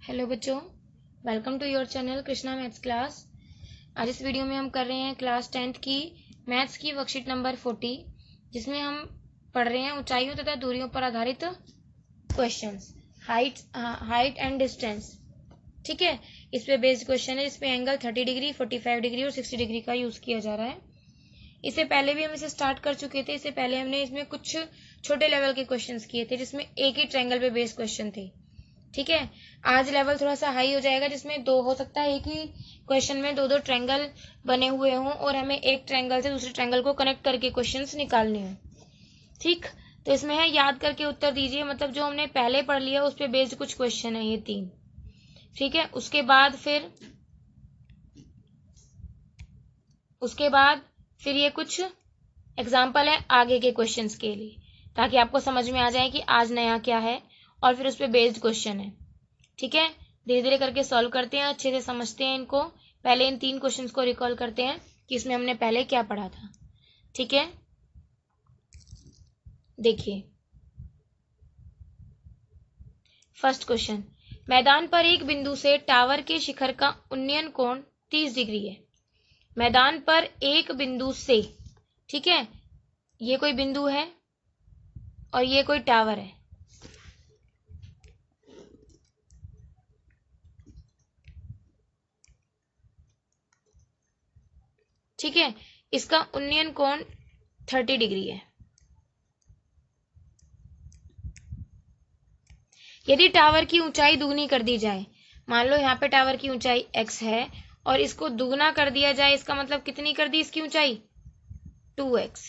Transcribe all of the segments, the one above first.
Hello बच्चों, welcome to your channel Krishna maths class. आज इस वीडियो में हम कर रहे हैं क्लास 10th की मैथ्स की वर्कशीट नंबर 40, जिसमें हम पढ़ रहे हैं ऊंचाइयों तथा दूरियों पर आधारित क्वेश्चंस, हाइट एंड डिस्टेंस। ठीक है, इस पे बेस्ड क्वेश्चन है जिसपे एंगल 30 डिग्री, 45 डिग्री और 60 डिग्री का यूज किया जा रहा है। इससे पहले भी हम इसे स्टार्ट कर चुके थे। इससे पहले हमने इसमें कुछ छोटे लेवल के क्वेश्चंस किए थे जिसमें एक ही ट्रायंगल पे बेस्ड क्वेश्चन थे। ठीक है, आज लेवल थोड़ा सा हाई हो जाएगा जिसमें दो हो सकता है, एक ही क्वेश्चन में दो ट्रायंगल बने हुए हों और हमें एक ट्रायंगल से दूसरे ट्रायंगल को कनेक्ट करके क्वेश्चंस निकालने हैं। ठीक, तो इसमें है याद करके उत्तर दीजिए, मतलब जो हमने पहले पढ़ लिया उस पर बेस्ड कुछ क्वेश्चन है ये 3। ठीक है, उसके बाद फिर ये कुछ एग्जाम्पल है आगे के क्वेश्चंस के लिए, ताकि आपको समझ में आ जाए कि आज नया क्या है और फिर उस पर बेस्ड क्वेश्चन है। ठीक है, धीरे धीरे करके सॉल्व करते हैं, अच्छे से समझते हैं इनको। पहले इन 3 क्वेश्चंस को रिकॉल करते हैं कि इसमें हमने पहले क्या पढ़ा था। ठीक है, देखिए फर्स्ट क्वेश्चन, मैदान पर एक बिंदु से टावर के शिखर का उन्नयन कोण 30 डिग्री है। मैदान पर एक बिंदु से, ठीक है, ये कोई बिंदु है और ये कोई टावर है। ठीक है, इसका उन्नयन कोण 30 डिग्री है। यदि टावर की ऊंचाई दुगनी कर दी जाए, मान लो यहाँ पे टावर की ऊंचाई x है और इसको दुगना कर दिया जाए, इसका मतलब कितनी कर दी इसकी ऊंचाई 2x,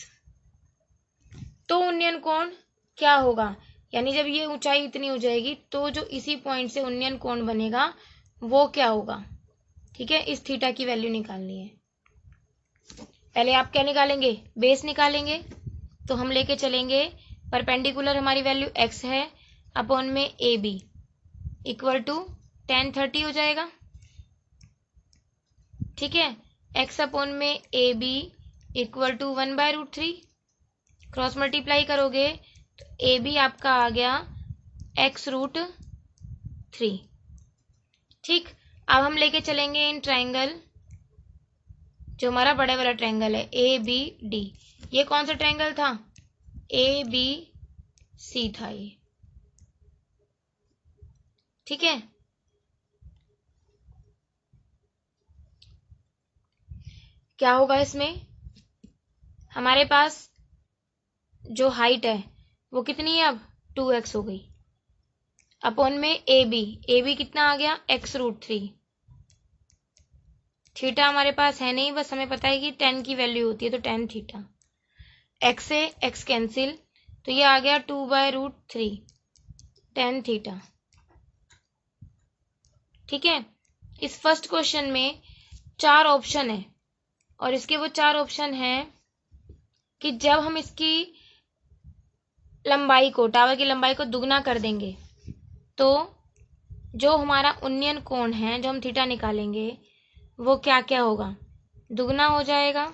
तो उन्नयन कोण क्या होगा, यानी जब ये ऊंचाई इतनी हो जाएगी तो जो इसी पॉइंट से उन्नयन कोण बनेगा वो क्या होगा। ठीक है, इस थीटा की वैल्यू निकालनी है। पहले आप क्या निकालेंगे, बेस निकालेंगे। तो हम लेके चलेंगे परपेंडिकुलर, हमारी वैल्यू x है, अपॉन में AB इक्वल टू tan 30 हो जाएगा। ठीक है, x अपॉन में AB equal to 1/√3, cross multiply करोगे तो AB आपका आ गया x√3। ठीक, अब हम लेके चलेंगे इन ट्रायंगल, जो हमारा बड़े वाला ट्रायंगल है ABD। ये कौन सा ट्रायंगल था, ABC था ये। ठीक है, क्या होगा इसमें, हमारे पास जो हाइट है वो कितनी है, अब 2x हो गई, अपॉन में AB कितना आ गया x√3। थीटा हमारे पास है नहीं, बस हमें पता है कि 10 की वैल्यू होती है तो tan थीटा, x से x कैंसिल, तो ये आ गया 2/√3 tan थीटा। ठीक है, इस फर्स्ट क्वेश्चन में 4 ऑप्शन है और इसके वो 4 ऑप्शन हैं कि जब हम इसकी लंबाई को, टावर की लंबाई को दुगना कर देंगे तो जो हमारा उन्नयन कोण है, जो हम थीटा निकालेंगे, वो क्या क्या होगा, दुगना हो जाएगा।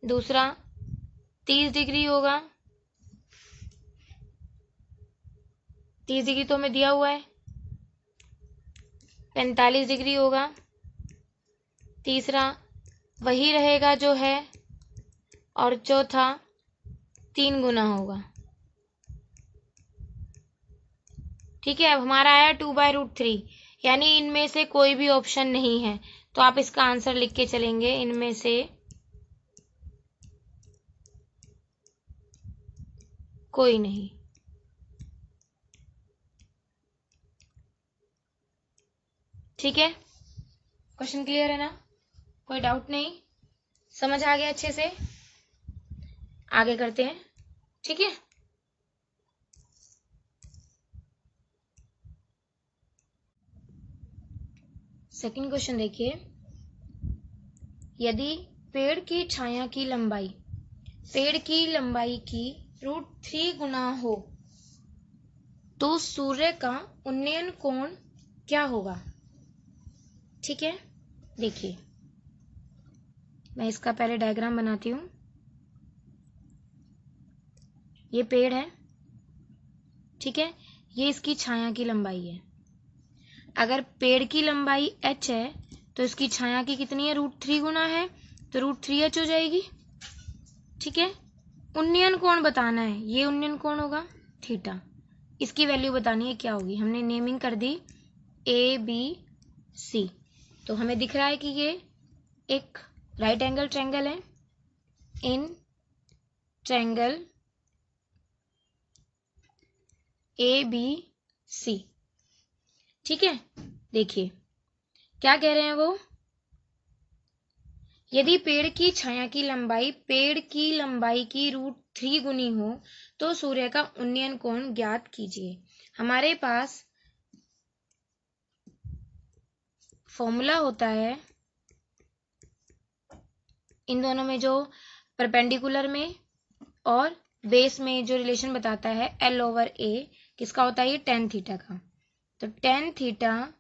दूसरा 30 डिग्री होगा, 30 डिग्री तो हमें दिया हुआ है, 45 डिग्री होगा। तीसरा वही रहेगा जो है, और चौथा 3 गुना होगा। ठीक है, अब हमारा आया 2/√3, यानी इनमें से कोई भी ऑप्शन नहीं है, तो आप इसका आंसर लिख के चलेंगे, इनमें से कोई नहीं। ठीक है, क्वेश्चन क्लियर है ना, कोई डाउट नहीं, समझ आ गया अच्छे से, आगे करते हैं। ठीक है, सेकंड क्वेश्चन देखिए, यदि पेड़ की छाया की लंबाई की √3 गुना हो तो सूर्य का उन्नयन कोण क्या होगा। ठीक है, देखिए मैं इसका पहले डायग्राम बनाती हूँ। ये पेड़ है, ठीक है, ये इसकी छाया की लंबाई है। अगर पेड़ की लंबाई h है तो इसकी छाया की कितनी है, √3 गुना है, तो √3h हो जाएगी। ठीक है, उन्नयन कोण बताना है, ये उन्नयन कोण होगा थीटा। इसकी वैल्यू बतानी है क्या होगी। हमने नेमिंग कर दी ABC, तो हमें दिख रहा है कि ये एक राइट एंगल ट्रायंगल है। इन ट्रायंगल ABC, ठीक है। देखिए क्या कह रहे हैं वो, यदि पेड़ की छाया की लंबाई पेड़ की लंबाई की √3 गुनी हो तो सूर्य का उन्नयन कोण ज्ञात कीजिए। हमारे पास फॉर्मूला होता है इन दोनों में, जो परपेंडिकुलर में और बेस में जो रिलेशन बताता है L/A, किसका होता है ये, tan थीटा का। तो tan theta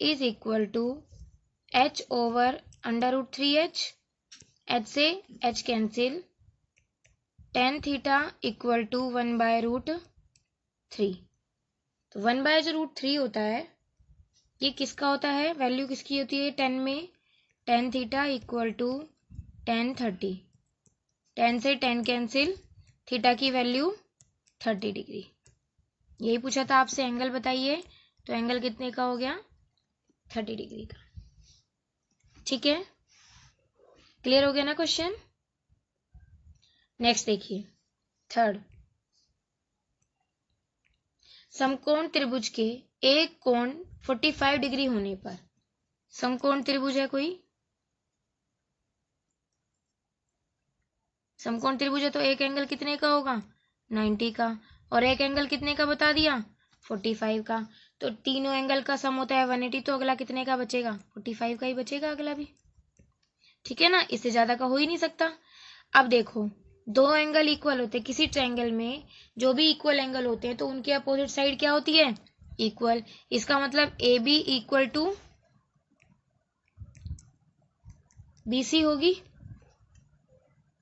is equal to h/√3h, h से h cancel, tan theta equal to 1/√3। तो 1/√3 होता है, ये किसका होता है, वैल्यू किसकी होती है tan में, tan theta equal to tan 30, tan से tan कैंसिल, थीटा की वैल्यू 30 डिग्री। यही पूछा था आपसे, एंगल बताइए, तो एंगल कितने का हो गया, 30 डिग्री का। ठीक है, क्लियर हो गया ना क्वेश्चन। नेक्स्ट देखिए थर्ड, समकोण त्रिभुज के एक कोण 45 डिग्री होने पर, समकोण त्रिभुज है कोई, समकोण त्रिभुज है तो एक एंगल कितने का होगा, 90 का, और एक एंगल कितने का बता दिया, 45 का। तो तीनों एंगल का सम होता है 180, तो अगला कितने का बचेगा, 45 का ही बचेगा अगला भी। ठीक है ना, इससे ज्यादा का हो ही नहीं सकता। अब देखो, दो एंगल इक्वल होते हैं किसी ट्रायंगल में, जो भी इक्वल एंगल होते हैं तो उनकी अपोजिट साइड क्या होती है, इक्वल। इसका मतलब AB इक्वल टू BC होगी,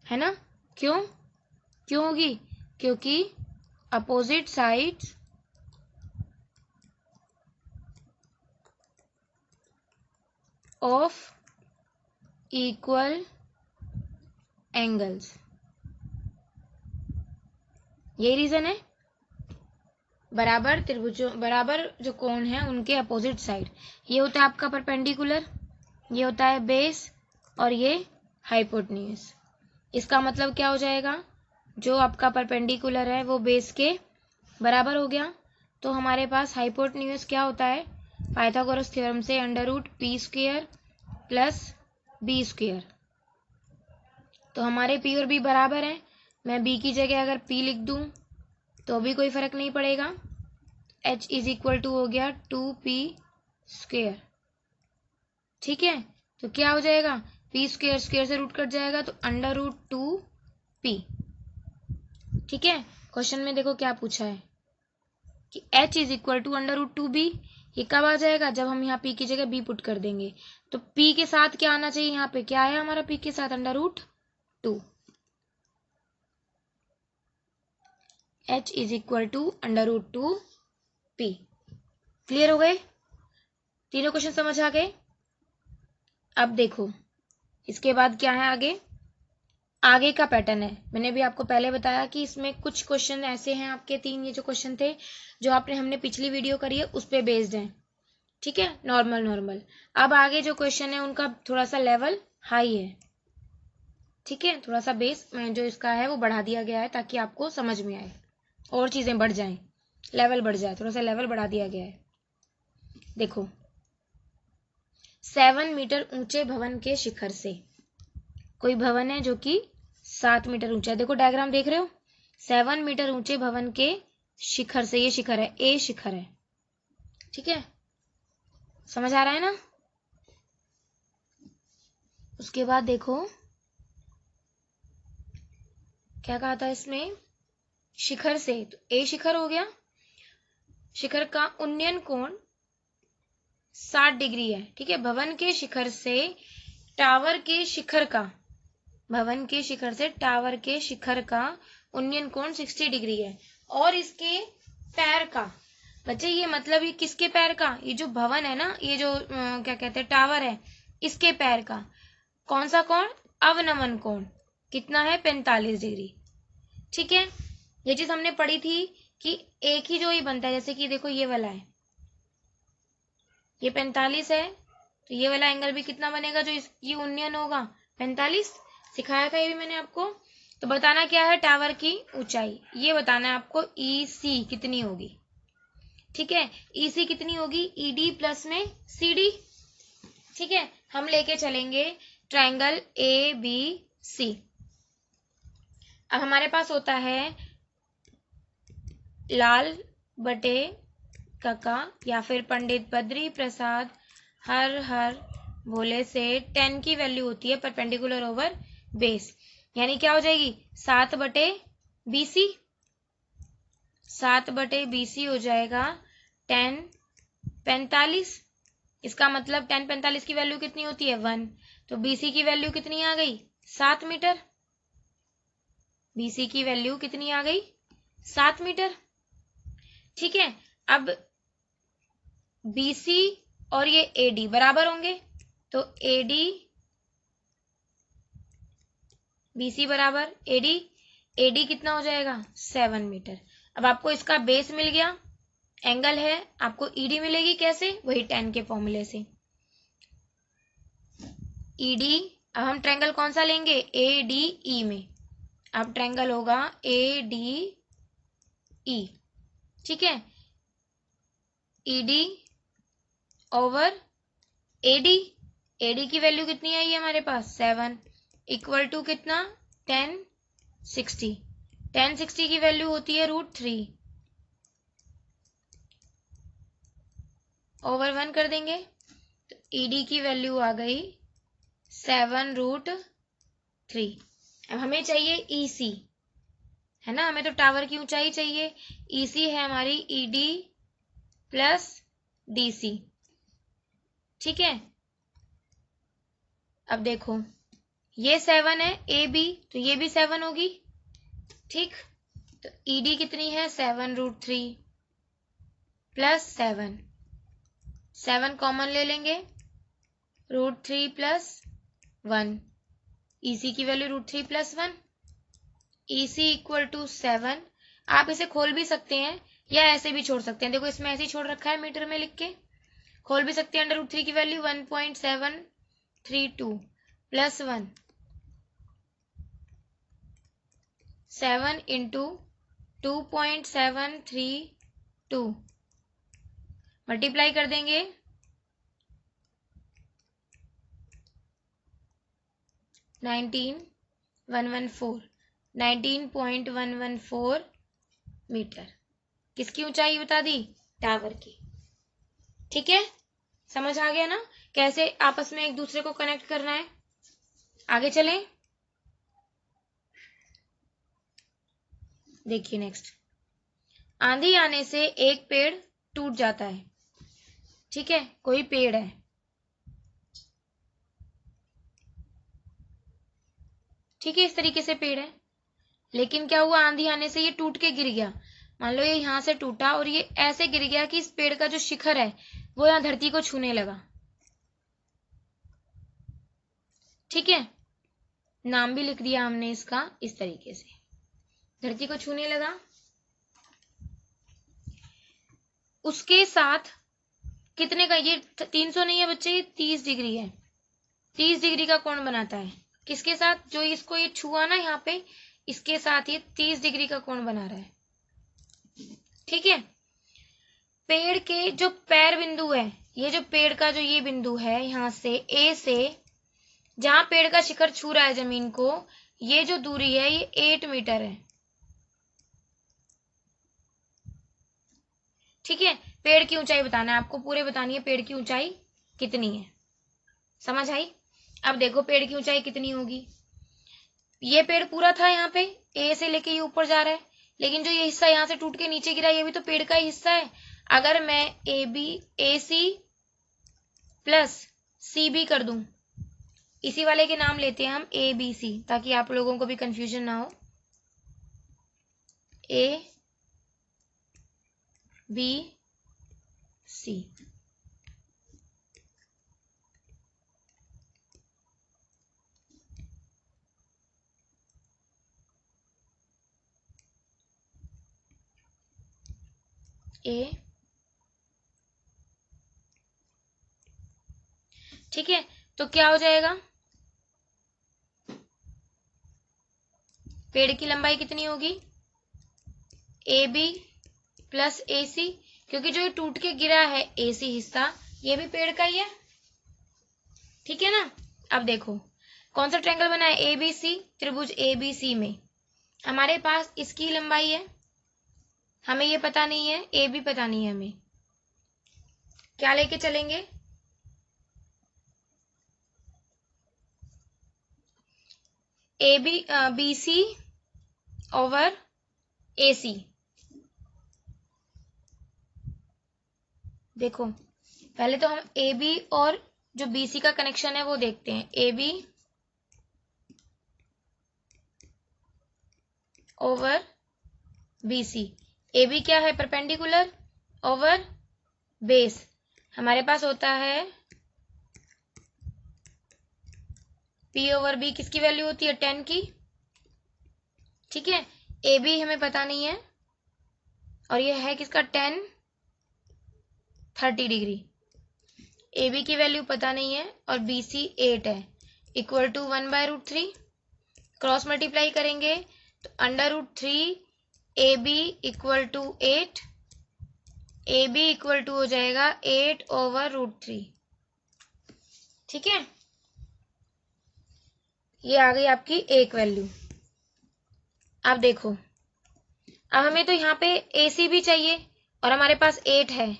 है ना। क्यों क्यों होगी, क्योंकि opposite sides of equal angles, यही रीजन है। बराबर त्रिभुजों, बराबर जो कोण है उनके अपोजिट साइड, ये होता है आपका परपेंडिकुलर, ये होता है बेस, और ये हाइपोटेन्यूज। इसका मतलब क्या हो जाएगा, जो आपका परपेंडिकुलर है वो बेस के बराबर हो गया। तो हमारे पास हाइपोटेन्यूज क्या होता है, पाइथागोरस थ्योरम से √P² प्लस B²। तो हमारे P और B बराबर हैं, मैं B की जगह अगर P लिख दूं तो भी कोई फर्क नहीं पड़ेगा। H इज इक्वल टू हो गया 2P²। ठीक है, तो क्या हो जाएगा, P² स्क्वायर से रूट कट जाएगा तो √2P। ठीक है, क्वेश्चन में देखो क्या पूछा है कि H is equal to √2B। ये कब आ जाएगा, जब हम यहाँ P की जगह B पुट कर देंगे। तो P के साथ क्या आना चाहिए, यहाँ पे क्या आया हमारा P के साथ, √2। H is equal to √2P। Clear हो गए, तीनों क्वेश्चन समझ आ गए। अब देखो इसके बाद क्या है, आगे का पैटर्न है। मैंने भी आपको पहले बताया कि इसमें कुछ क्वेश्चन ऐसे हैं आपके, तीन ये जो क्वेश्चन थे जो हमने पिछली वीडियो करी है उस पे बेस्ड हैं। ठीक है, नॉर्मल। अब आगे जो क्वेश्चन है उनका थोड़ा सा लेवल हाई है। ठीक है, थोड़ा सा बेस जो इसका है वो बढ़ा दिया गया है ताकि आपको समझ में आए और चीजें बढ़ जाएं, लेवल बढ़ जाए, थोड़ा सा लेवल बढ़ा दिया गया है। देखो, 7 मीटर ऊंचे भवन के शिखर से, कोई भवन है जो कि 7 मीटर ऊंचा है। देखो डायग्राम देख रहे हो, 7 मीटर ऊंचे भवन के शिखर से, ये शिखर है, A शिखर है। ठीक है, समझ आ रहा है ना। उसके बाद देखो क्या कहा था इसमें, शिखर से, तो A शिखर हो गया, शिखर का उन्नयन कोण 60 डिग्री है। ठीक है, भवन के शिखर से टावर के शिखर का, भवन के शिखर से टावर के शिखर का उन्नयन कोण 60 डिग्री है, और इसके पैर का, बच्चे ये मतलब ये किसके पैर का, ये जो भवन है ना, ये जो क्या कहते हैं टावर है, इसके पैर का। कौन सा कोण, अवनमन कोण कितना है 45 डिग्री। ठीक है, ये चीज हमने पढ़ी थी कि एक ही जो ही बनता है, जैसे कि देखो ये वाला है, ये 45 है, तो ये वाला एंगल भी कितना बनेगा जो ये उन्नयन होगा 45। सिखाया था ये भी मैंने आपको। तो बताना क्या है, टावर की ऊंचाई, ये बताना है आपको EC कितनी होगी। ठीक है, EC कितनी होगी, ED प्लस में CD। ठीक है, हम लेके चलेंगे ट्रायंगल ABC। अब हमारे पास होता है लाल बटे कका या फिर पंडित बद्री प्रसाद हर हर भोले से 10 की वैल्यू होती है परपेंडिकुलर ओवर बेस, यानी क्या हो जाएगी 7/BC। 7/BC हो जाएगा 10 45। इसका मतलब 10 45 की वैल्यू कितनी होती है 1, तो BC की वैल्यू कितनी आ गई 7 मीटर। BC की वैल्यू कितनी आ गई 7 मीटर। ठीक है, अब BC और ये AD बराबर होंगे, तो AD BC बराबर AD कितना हो जाएगा 7 मीटर। अब आपको इसका बेस मिल गया, एंगल है, आपको ED मिलेगी कैसे, वही 10 के फॉर्मूले से। ED, अब हम ट्रायंगल कौन सा लेंगे ADE में, अब ट्रायंगल होगा ADE। ठीक है, ED ओवर AD की वैल्यू कितनी आई है हमारे पास 7, इक्वल टू कितना 1060। 1060 की वैल्यू होती है √3, ओवर 1 कर देंगे, तो ED की वैल्यू आ गई 7√3। अब हमें चाहिए EC, है ना, हमें तो टावर की ऊंचाई चाहिए। EC है हमारी ED प्लस DC। ठीक है, अब देखो ये 7 है AB, तो ये भी 7 होगी। ठीक, तो ED कितनी है 7√3 प्लस 7, 7 कॉमन ले लेंगे, √3 प्लस 1, EC की value √3 plus 1, EC equal to 7। आप इसे खोल भी सकते हैं या ऐसे भी छोड़ सकते हैं, देखो इसमें ऐसे ही छोड़ रखा है मीटर में लिख के, खोल भी सकते हैं। √3 की वैल्यू 1.732 प्लस 1, 7 इंटू 2.732 मल्टीप्लाई कर देंगे, 19.114 मीटर। किसकी ऊंचाई बता दी, टावर की। ठीक है, समझ आ गया ना कैसे आपस में एक दूसरे को कनेक्ट करना है। आगे चलें, देखिए नेक्स्ट, आंधी आने से एक पेड़ टूट जाता है। ठीक है, कोई पेड़ है, ठीक है, इस तरीके से पेड़ है, लेकिन क्या हुआ आंधी आने से ये टूट के गिर गया। मान लो ये यहां से टूटा और ये ऐसे गिर गया कि इस पेड़ का जो शिखर है वो यहां धरती को छूने लगा। ठीक है, नाम भी लिख दिया हमने इसका इस तरीके से, धरती को छूने लगा। उसके साथ कितने का, ये 300 नहीं है बच्चे, ये 30 डिग्री है, 30 डिग्री का कोण बनाता है। किसके साथ, जो इसको ये छुआ ना यहाँ पे, इसके साथ ये 30 डिग्री का कोण बना रहा है। ठीक है, पेड़ के जो पैर बिंदु है, ये जो पेड़ का जो ये बिंदु है, यहां से A से जहां पेड़ का शिखर छू रहा है जमीन को, ये जो दूरी है ये 8 मीटर है। ठीक है, पेड़ की ऊंचाई बताना है आपको, पूरे बतानी है पेड़ की ऊंचाई कितनी है। समझ आई। अब देखो पेड़ की ऊंचाई कितनी होगी, ये पेड़ पूरा था यहाँ पे, A से लेके ये ऊपर जा रहा है, लेकिन जो ये हिस्सा यहाँ से टूट के नीचे गिरा ये भी तो पेड़ का ही हिस्सा है। अगर मैं AC प्लस CB कर दूं, इसी वाले के नाम लेते हैं हम ABC, ताकि आप लोगों को भी कंफ्यूजन ना हो। AB सी। ए, ठीक है, तो क्या हो जाएगा, पेड़ की लंबाई कितनी होगी, ए बी प्लस ए सी, क्योंकि जो ये टूट के गिरा है ए सी हिस्सा, ये भी पेड़ का ही है, ठीक है ना। अब देखो कौन सा ट्रायंगल बना है, ए बी सी, त्रिभुज ए बी सी में हमारे पास इसकी लंबाई है, हमें ये पता नहीं है, ए बी पता नहीं है, हमें क्या लेके चलेंगे, A B B C over A C. देखो पहले तो हम ए बी और जो बी सी का कनेक्शन है वो देखते हैं, A B over B C. A B क्या है, परपेंडिकुलर ओवर बेस, हमारे पास होता है पी ओवर बी, किसकी वैल्यू होती है 10 की, ठीक है। ए बी हमें पता नहीं है और ये है किसका 10 30 डिग्री, ए बी की वैल्यू पता नहीं है और बी सी 8 है, इक्वल टू 1/√3, क्रॉस मल्टीप्लाई करेंगे तो √3 A B equal to 8, A B equal to हो जाएगा 8/√3, ठीक है। ये आ गई आपकी एक वैल्यू। अब देखो, अब हमें तो यहाँ पे ए सी भी चाहिए और हमारे पास 8 है,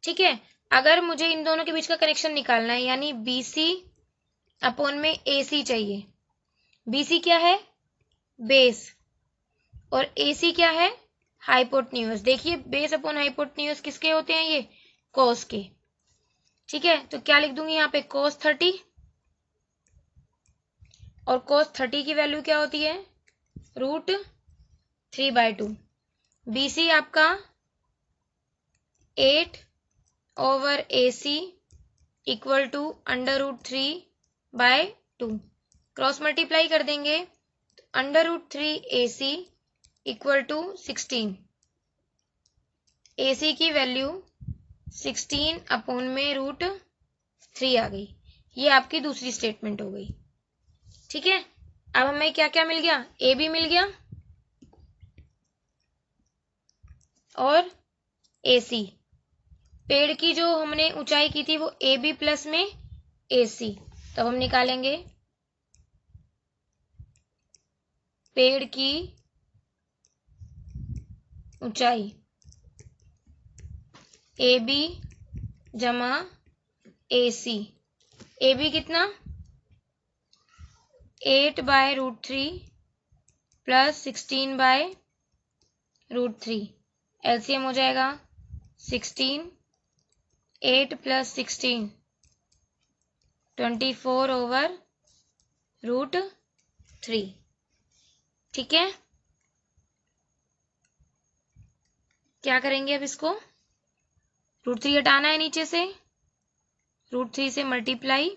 ठीक है। अगर मुझे इन दोनों के बीच का कनेक्शन निकालना है, यानी बी सी अपॉन में ए सी चाहिए, बी सी क्या है, बेस, और ए सी क्या है, हाइपोटेन्यूज। देखिए बेस अपॉन हाइपोटेन्यूज किसके होते हैं, ये कोस के, ठीक है। तो क्या लिख दूंगी यहाँ पे, कोस 30, और कोस 30 की वैल्यू क्या होती है, √3/2। बी सी आपका 8 ए सी इक्वल टू √3/2, क्रॉस मल्टीप्लाई कर देंगे तो √3 ए सी इक्वल टू 16, ए सी की वैल्यू 16 अपॉन में √3 आ गई। ये आपकी दूसरी स्टेटमेंट हो गई, ठीक है। अब हमें क्या क्या मिल गया, ए बी मिल गया और ए सी, पेड़ की जो हमने ऊंचाई की थी वो ए बी प्लस में ए सी, तो हम निकालेंगे पेड़ की ऊंचाई ए बी जमा ए सी, ए बी कितना 8/√3 प्लस 16/√3, एलसीएम हो जाएगा 16, 8 प्लस 16 24/√3, ठीक है। क्या करेंगे अब इसको, √3 हटाना है नीचे से, √3 से मल्टीप्लाई,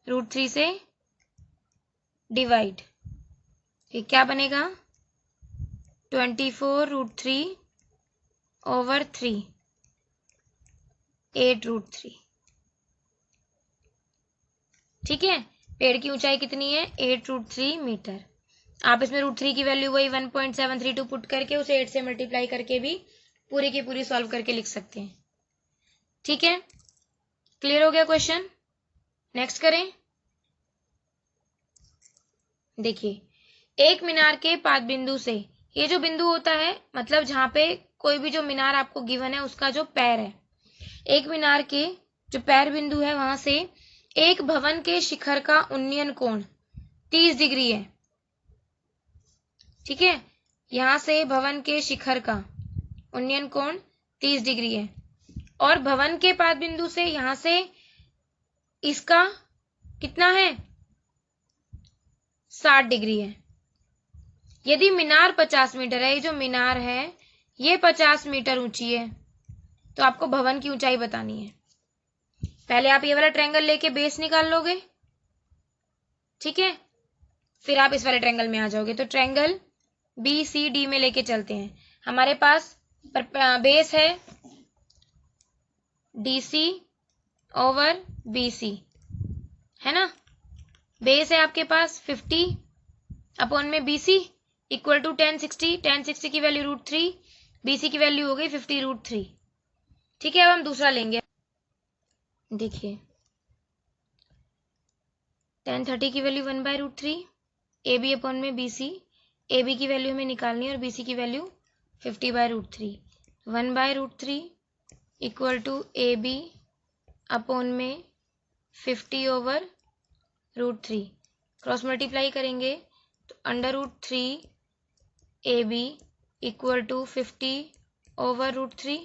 √3 से डिवाइड, ये क्या बनेगा 24√3/3, 8√3, ठीक है। पेड़ की ऊंचाई कितनी है 8√3 मीटर। आप इसमें √3 की वैल्यू वही 1.732 पुट करके उसे 8 से मल्टीप्लाई करके भी पूरी की पूरी सॉल्व करके लिख सकते हैं, ठीक है। क्लियर हो गया क्वेश्चन, नेक्स्ट करें। देखिए एक मीनार के पाद बिंदु से, ये जो बिंदु होता है मतलब जहां पे कोई भी जो मीनार आपको गिवन है उसका जो पैर है, एक मीनार के जो पैर बिंदु है वहां से एक भवन के शिखर का उन्नयन कोण 30 डिग्री है, ठीक है। यहां से भवन के शिखर का उन्नयन कोण 30 डिग्री है और भवन के पाद बिंदु से यहां से इसका कितना है 60 डिग्री है। यदि मीनार 50 मीटर है, ये जो मीनार है ये 50 मीटर ऊंची है, तो आपको भवन की ऊंचाई बतानी है। पहले आप ये वाला ट्रायंगल लेके बेस निकाल लोगे, ठीक है, फिर आप इस वाले ट्रायंगल में आ जाओगे। तो ट्रायंगल BCD में लेके चलते हैं। हमारे पास बेस है DC ओवर BC, है ना। बेस है आपके पास 50 अपॉन में BC इक्वल टू 1060। 1060 की वैल्यू √3, BC की वैल्यू हो गई 50 √3। ठीक है, अब हम दूसरा लेंगे। देखिए 1030 की वैल्यू 1/√3, AB अपॉन में BC, AB की वैल्यू हमें निकालनी है और BC की value 50/√3। 1/√3 equal to AB upon में 50 ओवर √3। क्रॉस मल्टीप्लाई करेंगे तो √3 AB equal to 50 over √3,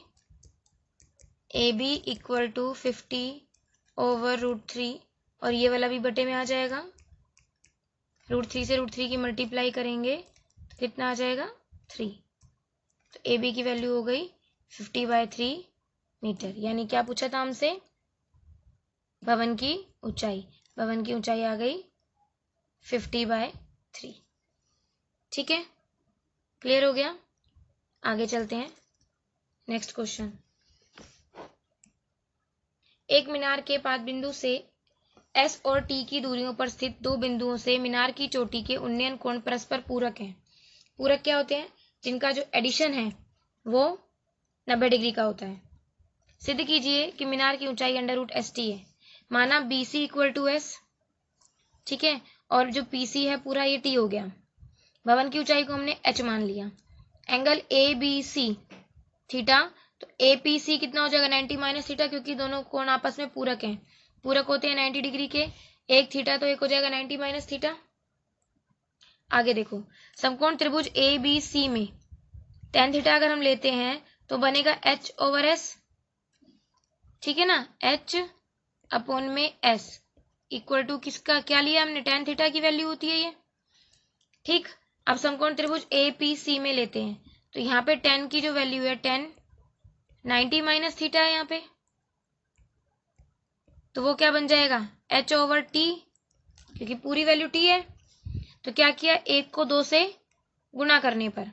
AB equal to 50 over √3, और ये वाला भी बटे में आ जाएगा। √3 से √3 की मल्टीप्लाई करेंगे तो कितना आ जाएगा 3। तो AB की वैल्यू हो गई 50/3 मीटर। यानी क्या पूछा था हमसे, भवन की ऊंचाई। भवन की ऊंचाई आ गई 50/3। ठीक है, क्लियर हो गया। आगे चलते हैं, नेक्स्ट क्वेश्चन। एक मीनार के पाद बिंदु से S और T की दूरियों पर स्थित दो बिंदुओं से मीनार की चोटी के उन्नयन कोण परस्पर पूरक हैं। पूरक क्या होते हैं, जिनका जो एडिशन है वो 90 डिग्री का होता है। सिद्ध कीजिए कि मीनार की ऊंचाई √ST है। माना BC इक्वल टू S, ठीक है, और जो PC है पूरा ये T हो गया। भवन की ऊंचाई को हमने H मान लिया। एंगल ABC थीटा, तो APC कितना हो जाएगा 90 माइनस थीटा, क्योंकि दोनों कोण आपस में पूरक हैं। पूरक होते हैं 90 डिग्री के, एक थीटा तो एक हो जाएगा 90 माइनस थीटा। आगे देखो, समकोण त्रिभुज ABC में tan थीटा अगर हम लेते हैं तो बनेगा H ओवर S, ठीक है ना। H अपॉन में S इक्वल टू किसका क्या लिया हमने, tan थीटा की वैल्यू होती है ये, ठीक। अब समकोण त्रिभुज APC में लेते हैं तो यहाँ पे tan की जो वैल्यू है, tan 90 माइनस थीटा है यहाँ पे, तो वो क्या बन जाएगा H ओवर T, क्योंकि पूरी वैल्यू T है। तो क्या किया, एक को 2 से गुणा करने पर,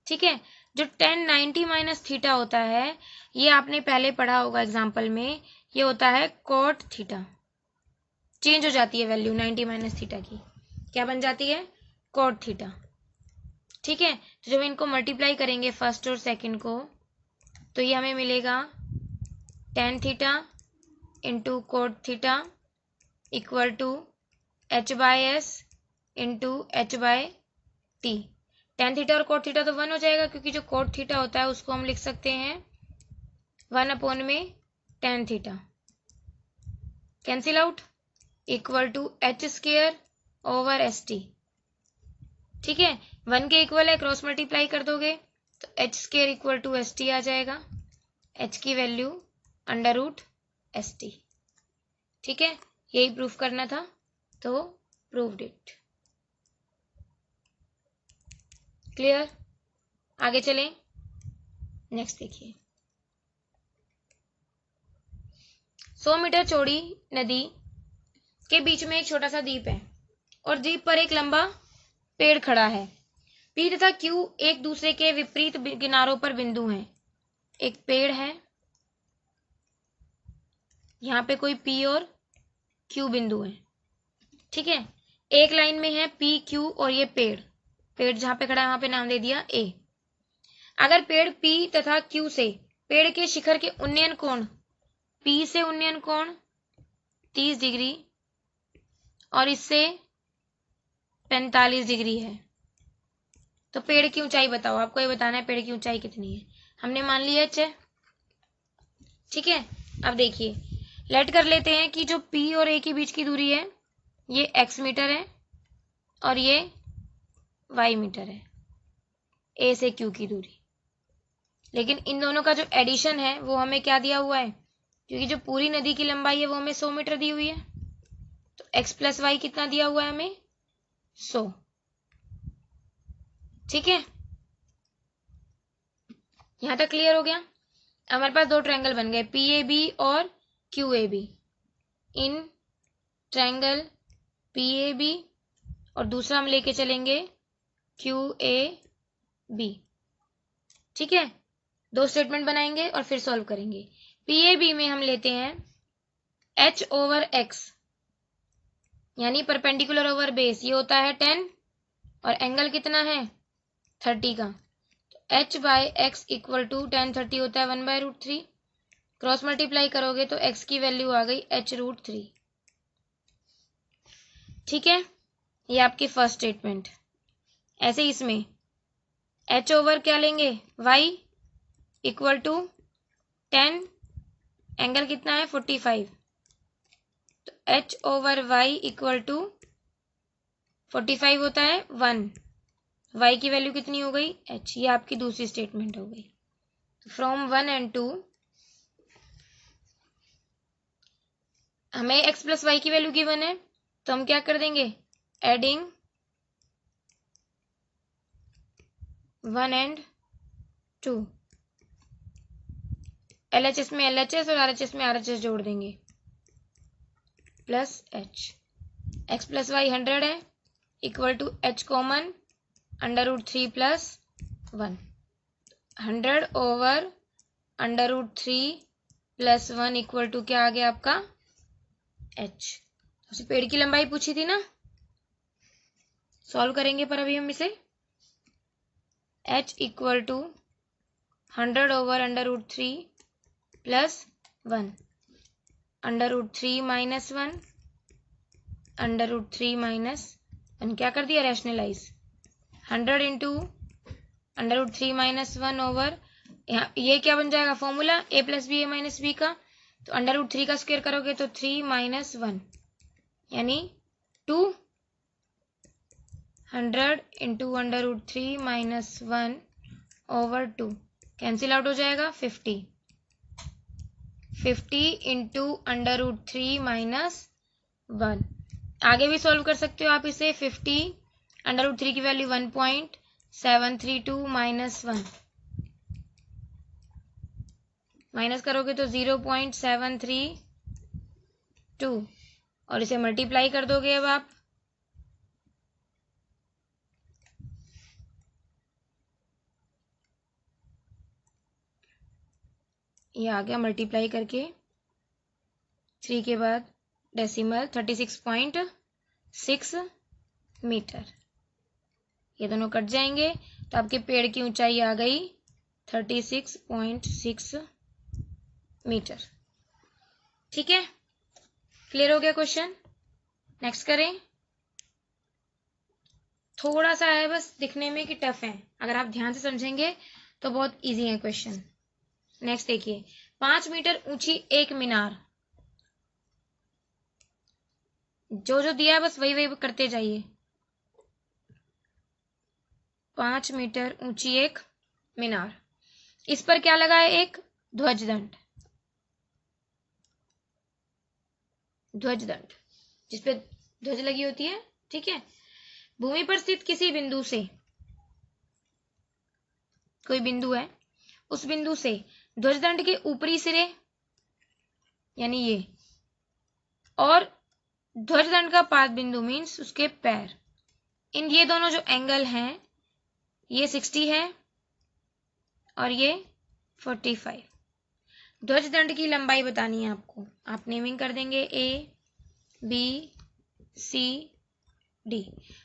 ठीक है। जो tan 90 माइनस थीटा होता है, ये आपने पहले पढ़ा होगा एग्जाम्पल में, ये होता है cot थीटा। चेंज हो जाती है वैल्यू 90 माइनस थीटा की, क्या बन जाती है cot थीटा, ठीक है। तो जब इनको मल्टीप्लाई करेंगे फर्स्ट और सेकंड को, तो ये हमें मिलेगा tan theta into cot theta equal to H/S into H/T। tan theta और cot थीटा तो 1 हो जाएगा, क्योंकि जो cot थीटा होता है उसको हम लिख सकते हैं 1 अपॉन में tan theta, cancel out, equal to H² over ST, ठीक है। 1 के इक्वल है, क्रॉस मल्टीप्लाई कर दोगे तो H² इक्वल टू ST आ जाएगा। H की वैल्यू √ST, ठीक है। यही प्रूफ करना था, तो प्रूव्ड इट। क्लियर, आगे चलें, नेक्स्ट देखिए। 100 मीटर चौड़ी नदी के बीच में एक छोटा सा द्वीप है और द्वीप पर एक लंबा पेड़ खड़ा है। P तथा Q एक दूसरे के विपरीत किनारों पर बिंदु हैं। एक पेड़ है, यहाँ पे कोई P और Q बिंदु है, ठीक है। एक लाइन में है P Q और ये पेड़, पेड़ जहां पे खड़ा है वहां पे नाम दे दिया A। अगर पेड़ P तथा Q से पेड़ के शिखर के उन्नयन कोण, P से उन्नयन कोण 30 डिग्री और इससे 45 डिग्री है, तो पेड़ की ऊंचाई बताओ। आपको ये बताना है पेड़ की ऊंचाई कितनी है। हमने मान लिया H है, ठीक है। अब देखिए, लेट कर लेते हैं कि जो P और A के बीच की दूरी है ये x मीटर है और ये y मीटर है, A से Q की दूरी। लेकिन इन दोनों का जो एडिशन है वो हमें क्या दिया हुआ है, क्योंकि जो पूरी नदी की लंबाई है वो हमें 100 मीटर दी हुई है, तो x प्लस वाई कितना दिया हुआ है हमें 100, ठीक है। यहां तक क्लियर हो गया। हमारे पास दो ट्रायंगल बन गए, PAB और QAB। इन ट्रायंगल PAB और दूसरा हम लेके चलेंगे QAB। ठीक है, दो स्टेटमेंट बनाएंगे और फिर सॉल्व करेंगे। PAB में हम लेते हैं H/X, यानी परपेंडिकुलर ओवर बेस, ये होता है 10 और एंगल कितना है 30 का। तो H/X इक्वल टू 10 30 होता है 1/√3। क्रॉस मल्टीप्लाई करोगे तो x की वैल्यू आ गई H√3। ठीक है, ये आपकी फर्स्ट स्टेटमेंट। ऐसे ही इसमें H ओवर क्या लेंगे y इक्वल टू 10, एंगल कितना है 45, तो H over y equal to 45 होता है 1, y की वैल्यू कितनी हो गई h। ये आपकी दूसरी स्टेटमेंट हो गई। तो फ्रॉम 1 and 2 हमें x प्लस वाई की वैल्यू गिवन है, तो हम क्या कर देंगे, एडिंग 1 and 2, LHS में LHS और RHS में RHS जोड़ देंगे, plus h। x plus y 100 है, equal to h common √3 plus 1, 100 over √3 plus 1 equal to क्या आ गया आपका h। उसे पेड़ की लंबाई पूछी थी ना, सॉल्व करेंगे पर अभी हम इसे। h equal to 100 over √3 plus 1, √3 minus 1, √3 minus 1, क्या कर दिया रैशनलाइज, 100 इंटू √3 माइनस 1 ओवर, यहाँ ये क्या बन जाएगा formula a plus B A minus B का, तो √3 का स्क्वायर करोगे तो 3 माइनस 1, यानी 200 into √3 minus 1 over 2, cancel out हो जाएगा 50 इंटू √3 माइनस 1। आगे भी सॉल्व कर सकते हो आप इसे, 50 √3 की वैल्यू 1.732 माइनस 1, माइनस करोगे तो 0.732 और इसे मल्टीप्लाई कर दोगे अब आप, ये आ गया मल्टीप्लाई करके 3 के बाद डेसिमल 36.6 मीटर। ये दोनों कट जाएंगे तो आपके पेड़ की ऊंचाई आ गई 36.6 मीटर। ठीक है, क्लियर हो गया क्वेश्चन। नेक्स्ट करें। थोड़ा सा है बस दिखने में कि टफ है, अगर आप ध्यान से समझेंगे तो बहुत इजी है क्वेश्चन। नेक्स्ट देखिए, 5 मीटर ऊंची एक मीनार, जो जो दिया है बस वही वही करते जाइए। 5 मीटर ऊंची एक मीनार, इस पर क्या लगा है, एक ध्वजदंड, ध्वजदंड जिसपे ध्वज लगी होती है। ठीक है, भूमि पर स्थित किसी बिंदु से, कोई बिंदु है, उस बिंदु से ध्वजदंड के ऊपरी सिरे यानी ये, और ध्वजदंड का पाद बिंदु मीन्स उसके पैर, इन ये दोनों जो एंगल हैं, ये 60 है और ये 45। ध्वजदंड की लंबाई बतानी है आपको, आप नेमिंग कर देंगे ABCD।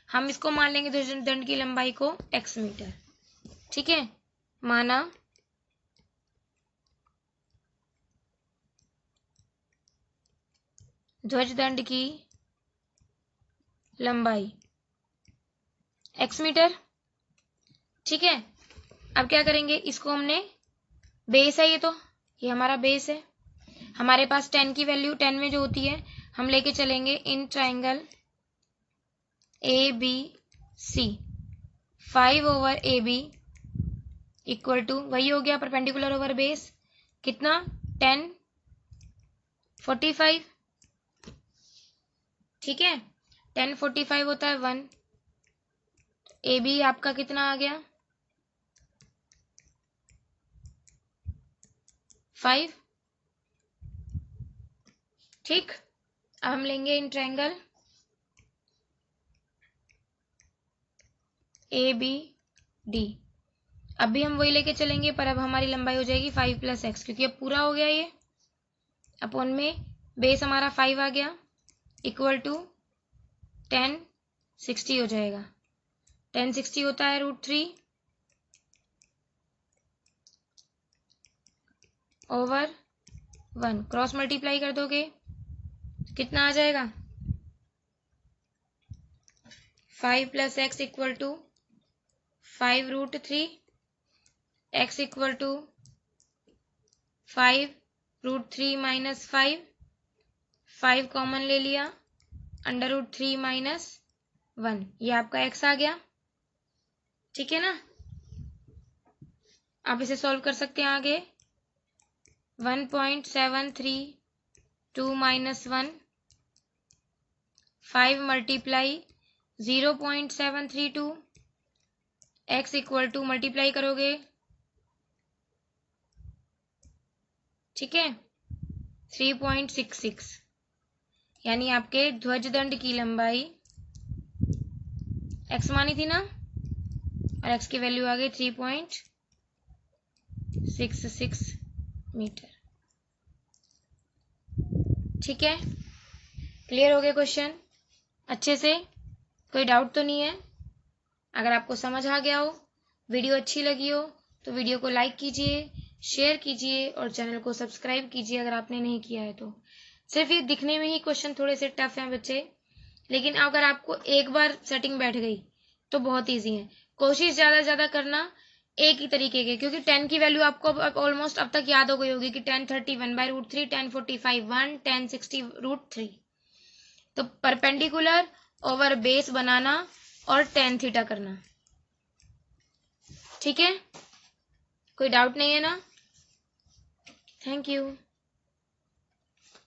हम इसको मान लेंगे ध्वजदंड की लंबाई को x मीटर। ठीक है, माना ध्वजदंड की लंबाई x मीटर। ठीक है, अब क्या करेंगे, इसको हमने, बेस है ये हमारा बेस है, हमारे पास 10 की वैल्यू 10 में जो होती है हम लेके चलेंगे in triangle ABC, 5 over AB equal to वही हो गया परपेंडिकुलर ओवर बेस, कितना 10 45। ठीक है, 10 45 होता है 1, AB आपका कितना आ गया 5। ठीक, अब हम लेंगे इन ट्रायंगल ABD। अब भी हम वही लेके चलेंगे, पर अब हमारी लंबाई हो जाएगी 5 + x, क्योंकि अब पूरा हो गया ये। अपॉन में बेस हमारा 5 आ गया, इक्वल टू 10 60 हो जाएगा। 10 60 होता है √3 ओवर 1। क्रॉस मल्टीप्लाई कर दोगे कितना आ जाएगा? 5 + x equal to 5 √3, x equal to 5 √3 - 5। 5 common ले लिया, √3 - 1, ये आपका x आ गया। ठीक है ना? आप इसे सॉल्व कर सकते हैं आगे। 1.732 - 1, 5 multiply 0.732, x equal to multiply करोगे, ठीक है, 3.66, यानी आपके ध्वजदंड की लंबाई x मानी थी ना, और x की वैल्यू आ गई 3.66 मीटर। ठीक है, क्लियर हो गया क्वेश्चन अच्छे से? कोई डाउट तो नहीं है? अगर आपको समझ आ गया हो, वीडियो अच्छी लगी हो, तो वीडियो को लाइक कीजिए, शेयर कीजिए और चैनल को सब्सक्राइब कीजिए अगर आपने नहीं किया है तो। सिर्फ ये दिखने में ही क्वेश्चन थोड़े से टफ हैं बच्चे, लेकिन अगर आपको एक बार सेटिंग बैठ गई तो बहुत ईजी है। कोशिश ज़्यादा से ज़्यादा करना एक ही तरीके के, क्योंकि 10 की वैल्यू आपको ऑलमोस्ट अब तक याद हो गई होगी कि 1030 1/√3, 1045 1, 1060 √3। तो परपेंडिकुलर ओवर बेस बनाना और tan थीटा करना। ठीक है, कोई डाउट नहीं है ना? Thank you.